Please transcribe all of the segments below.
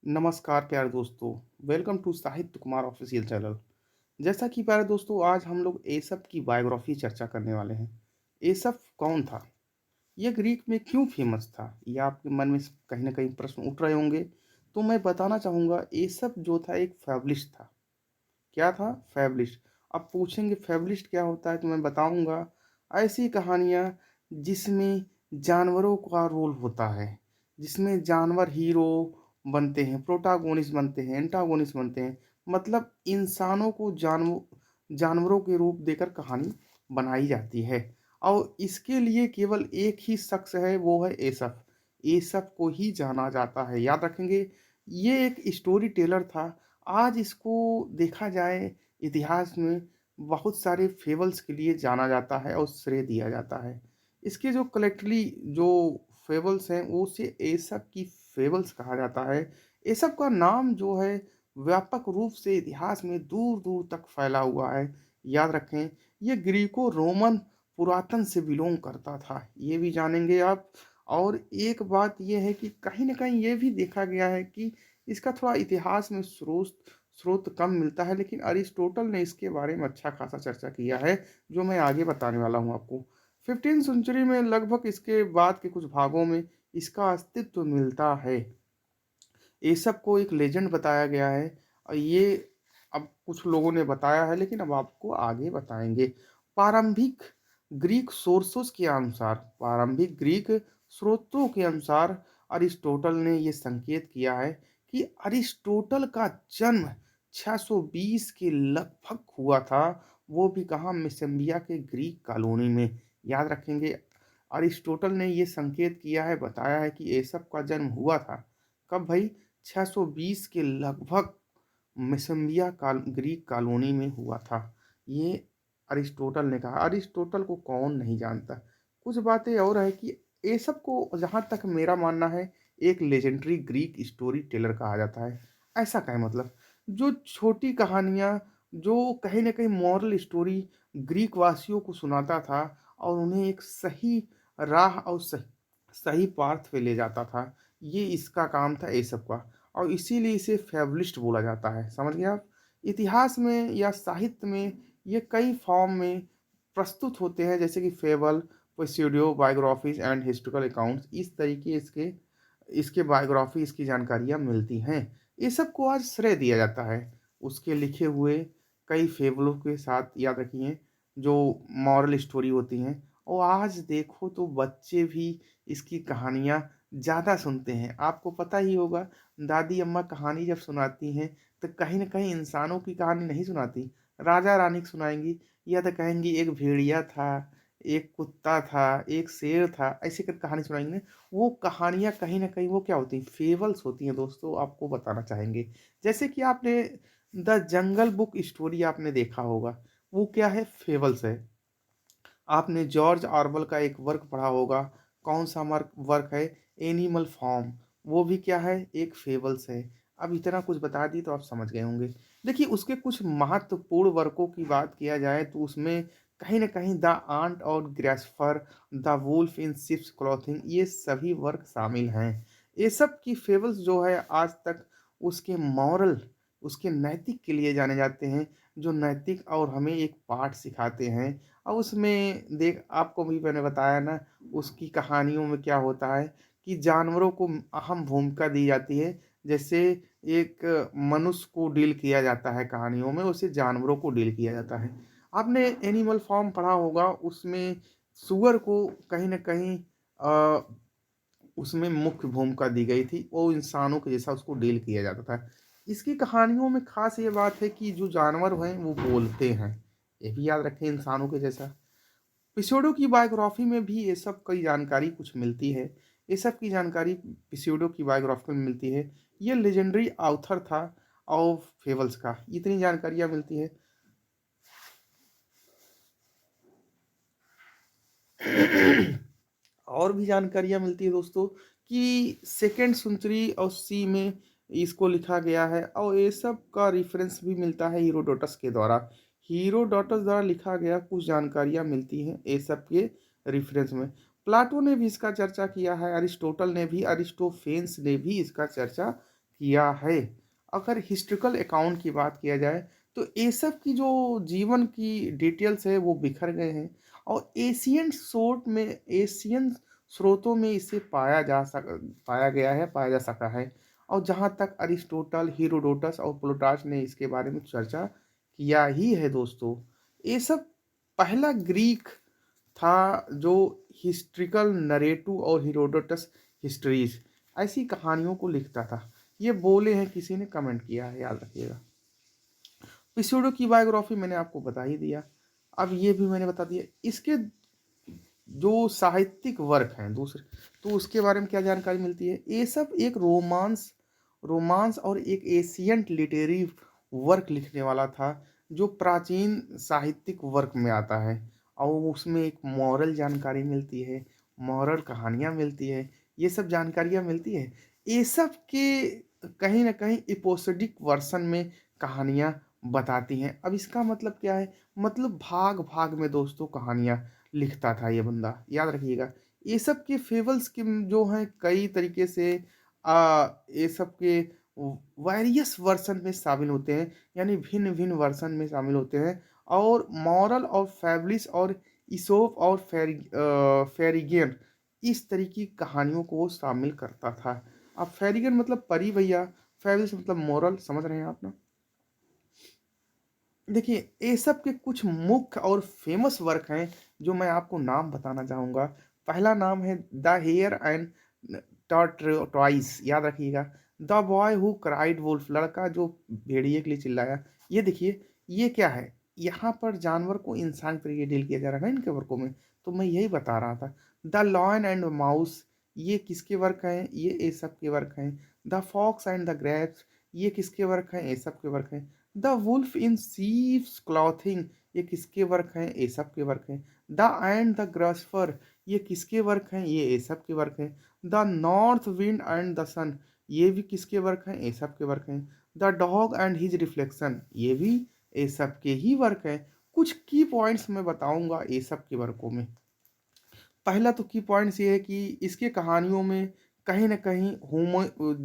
नमस्कार प्यारे दोस्तों, वेलकम टू साहित्य कुमार ऑफिशियल चैनल। जैसा कि प्यारे दोस्तों आज हम लोग एसप की बायोग्राफी चर्चा करने वाले हैं। एसप कौन था? ये ग्रीक में क्यों फेमस था? ये आपके मन में कहीं न कहीं प्रश्न उठ रहे होंगे। तो मैं बताना चाहूँगा एसप जो था एक फ़ैबुलिस्ट था। क्या था? फ़ैबुलिस्ट। अब पूछेंगे फ़ैबुलिस्ट क्या होता है? तो मैं बताऊँगा ऐसी कहानियाँ जिसमें जानवरों का रोल होता है, जिसमें जानवर हीरो बनते हैं, प्रोटैगोनिस्ट बनते हैं, एंटागोनिस्ट बनते हैं। मतलब इंसानों को जानवरों के रूप देकर कहानी बनाई जाती है और इसके लिए केवल एक ही शख्स है, वो है एसप। एसप को ही जाना जाता है, याद रखेंगे। ये एक स्टोरी टेलर था। आज इसको देखा जाए इतिहास में बहुत सारे फेबल्स के लिए जाना जाता है और श्रेय दिया जाता है। इसके जो कलेक्टली जो फेबल्स हैं वो उसे एसप की फेबल्स कहा जाता है। एसप का नाम जो है व्यापक रूप से इतिहास में दूर-दूर तक फैला हुआ है। याद रखें ये ग्रीको रोमन पुरातन से बिलॉन्ग करता था, ये भी जानेंगे आप। और एक बात ये है कि कहीं न कहीं ये भी देखा गया है कि इसका थोड़ा इतिहास में स्रोत कम मिलता है, लेकिन अरिस्टोटल ने इसके बारे में अच्छा खासा चर्चा किया है, जो मैं आगे बताने वाला हूँ आपको। 15th सेंचुरी में लगभग इसके बाद के कुछ भागों में इसका अस्तित्व मिलता है। एसप को एक लेजेंड बताया गया है और ये अब कुछ लोगों ने बताया है, लेकिन अब आपको आगे बताएँगे। प्रारंभिक ग्रीक सोर्सेस के अनुसार प्रारंभिक ग्रीक स्रोतों के अनुसार अरिस्टोटल ने ये संकेत किया है कि अरिस्टोटल का जन्म 620 के लगभग हुआ था, वो भी कहाँ? मेसेम्बिया के ग्रीक कॉलोनी में। याद रखेंगे अरिस्टोटल ने ये संकेत किया है, बताया है कि एसप का जन्म हुआ था। कब भई? 620 के लगभग मेसेम्बिया ग्रीक कॉलोनी में हुआ था। ये अरिस्टोटल ने कहा। अरिस्टोटल को कौन नहीं जानता। कुछ बातें और है कि एसप को जहाँ तक मेरा मानना है एक लेजेंडरी ग्रीक स्टोरी टेलर कहा जाता है। ऐसा क्या है मतलब? जो छोटी कहानियाँ जो कहीं न कहीं मॉरल स्टोरी ग्रीक वासियों को सुनाता था और उन्हें एक सही राह और सही पाथ पे ले जाता था। ये इसका काम था एसप का और इसीलिए इसे फ़ैबुलिस्ट बोला जाता है, समझ गए आप? इतिहास में या साहित्य में ये कई फ़ॉर्म में प्रस्तुत होते हैं, जैसे कि फ़ेबल, प्सूडो, बायोग्राफ़ीज़ एंड हिस्टोरिकल अकाउंट्स। इस तरीके इसके इसके बायोग्राफ़ी, इसकी जानकारियाँ मिलती हैं। ये सब को आज श्रेय दिया जाता है, उसके लिखे हुए कई फ़ेबलों के साथ। याद रखिए, जो मॉरल स्टोरी होती हैं और आज देखो तो बच्चे भी इसकी कहानियाँ ज़्यादा सुनते हैं। आपको पता ही होगा दादी अम्मा कहानी जब सुनाती हैं तो कहीं न कहीं इंसानों की कहानी नहीं सुनाती, राजा-रानी की सुनाएँगी या तो कहेंगी एक भेड़िया था, एक कुत्ता था, एक शेर था, ऐसे कर कहानी सुनाएँगी ना। वो कहानियाँ कहीं न कहीं वो क्या होती हैं? फेबल्स होती हैं दोस्तों, आपको बताना चाहेंगे। जैसे कि आपने द जंगल बुक स्टोरी आपने देखा होगा, वो क्या है? फेबल्स है। आपने जॉर्ज ऑरवेल का एक वर्क पढ़ा होगा, कौन-सा वर्क है? एनिमल फार्म, वो भी क्या है? एक फेबल्स है। अब इतना कुछ बता दी तो आप समझ गए होंगे। देखिए उसके कुछ महत्वपूर्ण वर्कों की बात किया जाए तो उसमें कहीं न कहीं द आंट और grasshopper, the wolf in sheep's clothing, ये सभी वर्क शामिल हैं। ये सब की फेबल्स जो है आज तक उसके मॉरल, उसके नैतिक के लिए जाने जाते हैं, जो नैतिक और हमें एक पाठ सिखाते हैं। और उसमें देख आपको भी मैंने बताया ना, उसकी कहानियों में क्या होता है कि जानवरों को अहम भूमिका दी जाती है। जैसे एक मनुष्य को डील किया जाता है कहानियों में, वैसे जानवरों को डील किया जाता है। आपने एनिमल फार्म पढ़ा होगा, उसमें सूअर को कहीं न कहीं उसमें मुख्य भूमिका दी गई थी, वो इंसानों के जैसा उसको डील किया जाता था। इसकी कहानियों में ख़ास ये बात है कि जो जानवर हैं वो बोलते हैं, ये भी याद रखें इंसानों के जैसा। पिसोडो की बायोग्राफी में भी ये सब कई जानकारी कुछ मिलती है। ये सब की जानकारी पिसोडो की बायोग्राफी में मिलती है। ये लेजेंडरी ऑथर था ऑफ फेबल्स का, इतनी जानकारियाँ मिलती है। और भी जानकारियाँ मिलती है दोस्तों कि सेकंड सेंचुरी और सी में इसको लिखा गया है और ये सब का रेफरेंस भी मिलता है हीरोडोटस के द्वारा। हीरोडोटस द्वारा लिखा गया कुछ जानकारियाँ मिलती हैं ये सब के रेफरेंस में। प्लाटो ने भी इसका चर्चा किया है, अरिस्टोटल ने भी, अरिस्टोफेन्स ने भी इसका चर्चा किया है। अगर हिस्ट्रिकल अकाउंट की बात किया जाए तो एसप की जो जीवन की डिटेल्स है वो बिखर गए हैं और एशियन स्रोतों में इसे पाया गया है, पाया जा सका है। और जहाँ तक अरिस्टोटल, हीरोडोटस और प्लूटार्च ने इसके बारे में चर्चा किया ही है दोस्तों। ये सब पहला ग्रीक था जो हिस्ट्रिकल नरेटिव और हीरोडोटस हिस्ट्रीज ऐसी कहानियों को लिखता था। ये बोले हैं, किसी ने कमेंट किया है, याद रखिएगा। पिसोडो की बायोग्राफी मैंने आपको बता ही दिया। अब ये भी मैंने बता दिया। इसके जो साहित्यिक वर्क हैं दूसरे, तो उसके बारे में क्या जानकारी मिलती है। ये सब एक रोमांस रोमांस और एक एशियंट लिटरेरी वर्क लिखने वाला था, जो प्राचीन साहित्यिक वर्क में आता है। और उसमें एक मॉरल जानकारी मिलती है, मॉरल कहानियाँ मिलती है, ये सब जानकारियाँ मिलती है। ये सब के कहीं ना कहीं एपोसोडिक वर्सन में कहानियाँ बताती हैं। अब इसका मतलब क्या है, मतलब भाग भाग में दोस्तों कहानियाँ लिखता था ये बंदा, याद रखिएगा। ये सब के फेबल्स के जो हैं कई तरीके से ये सब के वेरियस वर्सन में शामिल होते हैं, यानी भिन्न भिन्न वर्सन में शामिल होते हैं। और मॉरल और फैबलिस और इसोप और फेरिगेन, इस तरह की कहानियों को वो शामिल करता था। अब फेरिगेन मतलब परी भैया, फैबलिस मतलब मॉरल, समझ रहे हैं आप ना। देखिए, ये सब के कुछ मुख्य और फेमस वर्क हैं जो मैं आपको नाम बताना चाहूँगा। पहला नाम है द हेयर एंड टॉर्टोइस, याद रखिएगा। The boy who cried wolf, लड़का जो भेड़िए के लिए चिल्लाया। ये देखिए, ये क्या है, यहाँ पर जानवर को इंसान तरीके डील किया जा रहा है ना इनके वर्कों में, तो मैं यही बता रहा था। द लॉयन एंड माउस, ये किसके वर्क हैं, ये सब के वर्क हैं। The fox and the grapes, ये किसके वर्क हैं, ये सब के वर्क हैं। द वुल्फ इन सीव्स क्लॉथिंग, ये किसके वर्क हैं, ये सब के वर्क हैं। द एंड द ग्रसफर, ये किसके वर्क हैं, ये सब के वर्क हैं। The north wind and the sun, ये भी किसके वर्क हैं, ये सब के वर्क हैं। The dog and his reflection, ये भी ये सब के ही वर्क हैं। कुछ की पॉइंट्स मैं बताऊंगा ये सब के वर्कों में। पहला तो की पॉइंट्स ये है कि इसके कहानियों में कहीं ना कहीं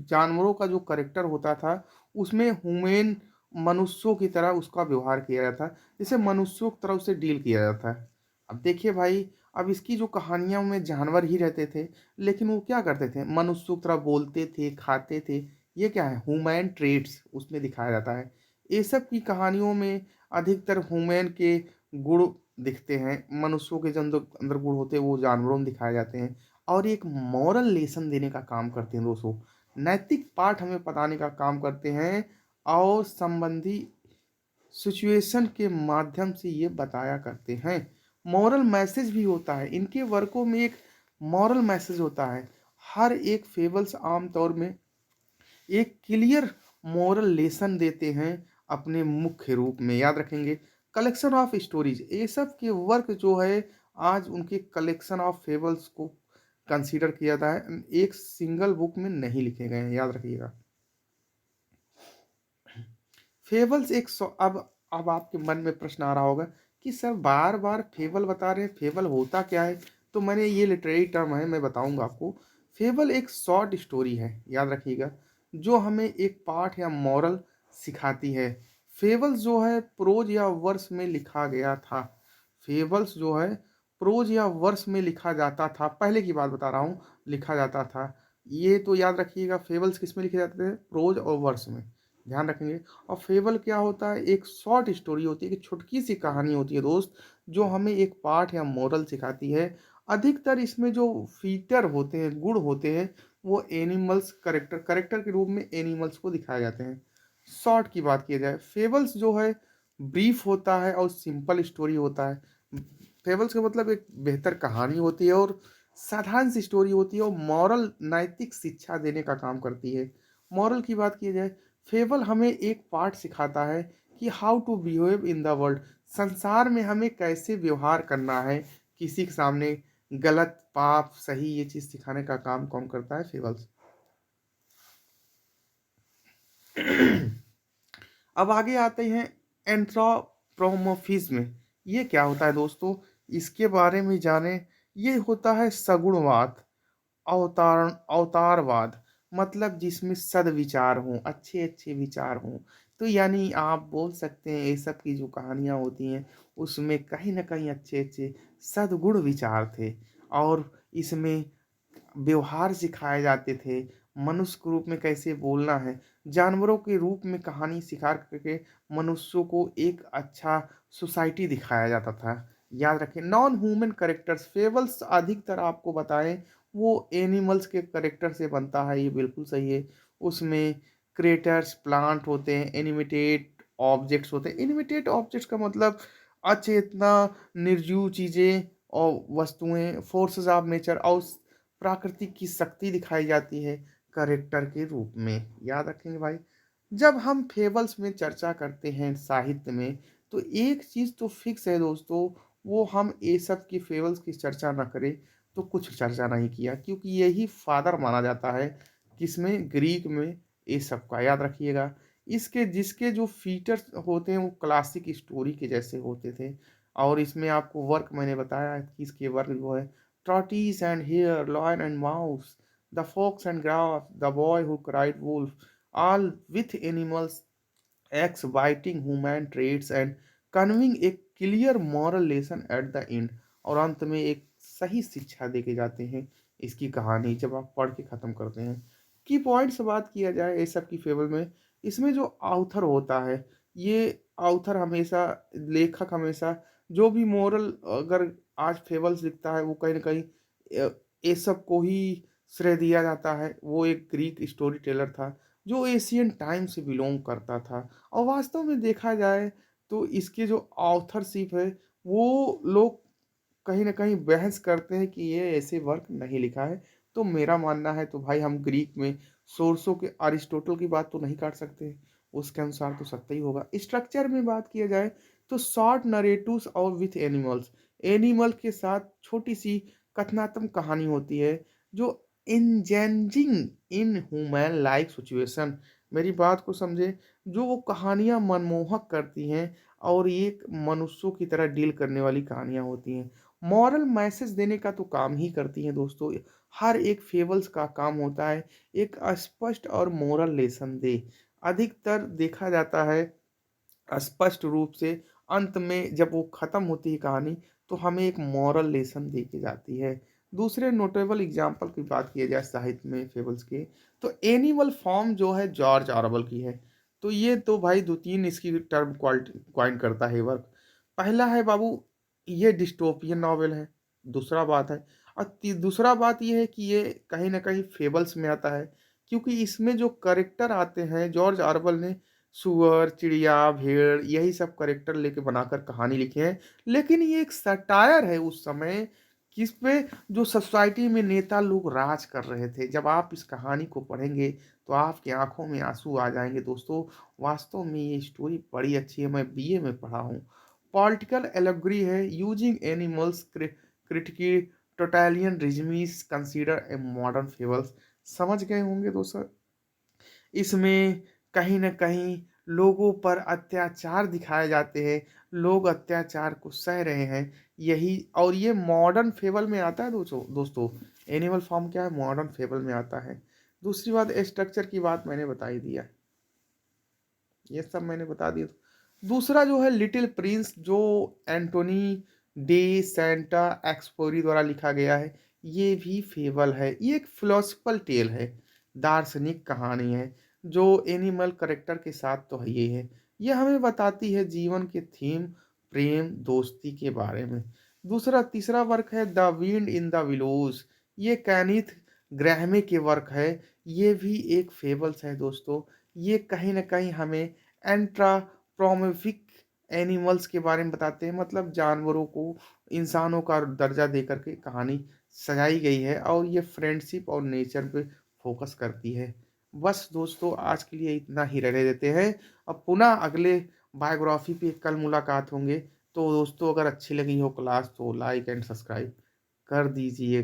जानवरों का जो करेक्टर होता था उसमें ह्यूमन, मनुष्यों की तरह उसका व्यवहार किया जाता है, जैसे मनुष्यों की तरह उसे डील किया जाता है। अब देखिए भाई, अब इसकी जो कहानियों में जानवर ही रहते थे, लेकिन वो क्या करते थे, मनुष्यों की तरह बोलते थे, खाते थे। ये क्या है, ह्यूमन ट्रेड्स उसमें दिखाया जाता है। ये सब की कहानियों में अधिकतर ह्यूमन के गुण दिखते हैं, मनुष्यों के जो अंदर अंदर गुण होते हैं वो जानवरों में दिखाए जाते हैं। और एक मॉरल लेसन देने का काम करते हैं दोस्तों, नैतिक पाठ हमें बताने का काम करते हैं। और संबंधी सिचुएशन के माध्यम से ये बताया करते हैं। मॉरल मैसेज भी होता है इनके वर्कों में, एक मॉरल मैसेज होता है। हर एक फेबल्स आमतौर में एक क्लियर मोरल लेसन देते हैं अपने मुख्य रूप में, याद रखेंगे। कलेक्शन ऑफ स्टोरीज, ये सब के वर्क जो है आज उनके कलेक्शन ऑफ फेबल्स को कंसीडर किया जाता है, एक सिंगल बुक में नहीं लिखे गए हैं, याद रखिएगा। फेबल्स अब आपके मन में प्रश्न आ रहा होगा कि सर बार बार फेबल बता रहे हैं, फेबल होता क्या है। तो मैंने ये लिटरेरी टर्म है, मैं बताऊंगा आपको। फेबल एक शॉर्ट स्टोरी है, याद रखिएगा, जो हमें एक पाठ या मॉरल सिखाती है। फेबल्स जो है प्रोज या वर्स में लिखा गया था। फेबल्स जो है प्रोज या वर्स में लिखा जाता था, पहले की बात बता रहा हूँ, लिखा जाता था। ये तो याद रखिएगा, फेबल्स किस में लिखे जाते थे, प्रोज और वर्स में, ध्यान रखेंगे। और फेबल क्या होता है, एक शॉर्ट स्टोरी होती है, एक छोटकी सी कहानी होती है दोस्त, जो हमें एक पाठ या मोरल सिखाती है। अधिकतर इसमें जो फीचर होते हैं, गुण होते हैं, वो एनिमल्स, करेक्टर के रूप में एनिमल्स को दिखाए जाते हैं। शॉर्ट की बात की जाए, फेबल्स जो है ब्रीफ होता है और सिंपल स्टोरी होता है। फेबल्स का मतलब एक बेहतर कहानी होती है और साधारण सी स्टोरी होती है, और मॉरल, नैतिक शिक्षा देने का काम करती है। मॉरल की बात की जाए, फेबल हमें एक पाठ सिखाता है कि how to behave in the world, संसार में हमें कैसे व्यवहार करना है, किसी के सामने गलत, पाप, सही, ये चीज सिखाने का काम कौन करता है, फेबल्स। अब आगे आते हैं एंथ्रोपोमॉर्फिज्म। ये क्या होता है दोस्तों, इसके बारे में जाने। ये होता है सगुणवाद, अवतारवाद। मतलब जिसमें सद्विचार हों, अच्छे-अच्छे विचार हों। तो यानी आप बोल सकते हैं एसप की जो कहानियाँ होती हैं, उसमें कहीं न कहीं अच्छे-अच्छे सद्गुण विचार थे और इसमें व्यवहार सिखाए जाते थे, मनुष्य के रूप में कैसे बोलना है, जानवरों के रूप में कहानी शिकार करके मनुष्यों को एक अच्छा सोसाइटी दिखाया जाता था। याद रखें नॉन ह्यूमन कैरेक्टर्स फेबल्स अधिकतर आपको बताएँ वो एनिमल्स के कैरेक्टर से बनता है, ये बिल्कुल सही है। उसमें क्रिएटर्स प्लांट होते हैं, एनिमेटेड ऑब्जेक्ट्स होते हैं। एनिमेटेड ऑब्जेक्ट्स का मतलब अचेतना निर्जीव चीज़ें और वस्तुएँ, फोर्सेस ऑफ नेचर और प्रकृति की शक्ति दिखाई जाती है कैरेक्टर के रूप में। याद रखेंगे भाई। जब हम फेबल्स में चर्चा करते हैं साहित्य में, तो एक चीज़ तो फिक्स है दोस्तों, वो हम एसप की फेबल्स की चर्चा ना करें, तो कुछ चर्चा नहीं किया क्योंकि यही फादर माना जाता है, किसमें? ग्रीक में एसप का, याद रखिएगा। इसके जिसके जो फीचर्स होते हैं, वो क्लासिक स्टोरी के जैसे होते थे और इसमें आपको वर्क मैंने बताया कि इसके वर्क जो है tortoise and hare, lion and mouse, the fox and giraffe, the boy who cried wolf, all with animals exhibiting human traits and conveying a clear moral lesson at the end। और अंत में एक सही शिक्षा देके जाते हैं इसकी कहानी जब आप पढ़ के ख़त्म करते हैं। की पॉइंट से बात किया जाए ये सब की फेबल में, इसमें जो ऑथर होता है, ये ऑथर हमेशा लेखक हमेशा जो भी मोरल अगर आज फेबल्स लिखता है वो कहीं न कहीं ये सब को ही श्रेय दिया जाता है। वो एक ग्रीक स्टोरी टेलर था, जो एशियन टाइम से बिलॉन्ग करता था और वास्तव में देखा जाए तो इसके जो ऑथरशिप है, वो लोग कहीं न कहीं बहस करते हैं कि ये ऐसे वर्क नहीं लिखा है। तो मेरा मानना है तो भाई हम ग्रीक में सोर्सों के अरिस्टोटल की बात तो नहीं काट सकते। उसके अनुसार तो सत्य ही होगा। स्ट्रक्चर में बात किया जाए तो शॉर्ट नरेटिव्स और विथ एनिमल्स। एनिमल के साथ छोटी-सी कथनात्मक कहानी होती है जो engaging in human like situation. मेरी बात को समझे, जो वो कहानियाँ मनमोहक करती हैं और ये एक मनुष्यों की तरह डील करने वाली कहानियाँ होती हैं। मॉरल मैसेज देने का तो काम ही करती हैं दोस्तों। हर एक फेबल्स का काम होता है एक स्पष्ट और मोरल लेसन दे। अधिकतर देखा जाता है स्पष्ट रूप से अंत में जब वो ख़त्म होती है कहानी, तो हमें एक मॉरल लेसन दे के जाती है। दूसरे नोटेबल एग्ज़ाम्पल की बात किया जाए साहित्य में फेबल्स के, तो एनिमल फ़ॉर्म जो है जॉर्ज ऑरवेल की है। तो ये तो भाई 2-3 इसकी टर्म क्वाइन करता है वर्क। पहला है बाबू, ये डिस्टोपियन नॉवेल है, दूसरा बात है। और दूसरा बात ये है कि ये कहीं न कहीं फेबल्स में आता है, क्योंकि इसमें जो कैरेक्टर आते हैं जॉर्ज ऑरवेल ने सूअर, चिड़िया, भेड़ यही सब कैरेक्टर लेके बनाकर कहानी लिखी है। लेकिन ये एक सटायर है उस समय किस पे, जो सोसाइटी में नेता लोग राज कर रहे थे। जब आप इस कहानी को पढ़ेंगे तो आपकी आँखों में आँसू आ जाएँगे दोस्तों। वास्तव में ये स्टोरी बड़ी अच्छी है, मैं बीए में पढ़ा हूँ। पॉलिटिकल एलेगोरी है using animals critique totalitarian regimes consider a modern fables. समझ गए होंगे दोस्तों। इसमें कहीं न कहीं लोगों पर अत्याचार दिखाए जाते हैं, लोग अत्याचार को सह रहे हैं, यही और ये मॉडर्न फेबल में आता है दोस्तों। एनिमल फ़ॉर्म क्या है? मॉडर्न फेबल में आता है। दूसरी बात स्ट्रक्चर की बात मैंने बता ही दिया, ये सब मैंने बता दिया। दूसरा जो है लिटिल प्रिंस जो एंटोनी डे सेंटा एक्सपोरी द्वारा लिखा गया है, ये भी फेबल है। ये एक फिलॉसफिकल टेल है, दार्शनिक कहानी है, जो एनिमल कैरेक्टर के साथ तो है ही है। ये हमें बताती है जीवन के थीम, प्रेम, दोस्ती के बारे में। तीसरा वर्क है द विंड इन द विलोज़। ये केनिथ ग्रैहमे के वर्क है। ये भी एक फेबल्स है दोस्तों। ये कहीं न कहीं हमें एंथ्रोपोमॉर्फिक एनिमल्स के बारे में बताते हैं, मतलब जानवरों को इंसानों का दर्जा देकर के कहानी सजाई गई है और ये फ्रेंडशिप और नेचर पे फोकस करती है। बस दोस्तों आज के लिए इतना ही रहने देते हैं। अब पुनः अगले बायोग्राफी पे कल मुलाकात होंगे। तो दोस्तों अगर अच्छी लगी हो क्लास तो लाइक एंड सब्सक्राइब कर दीजिए।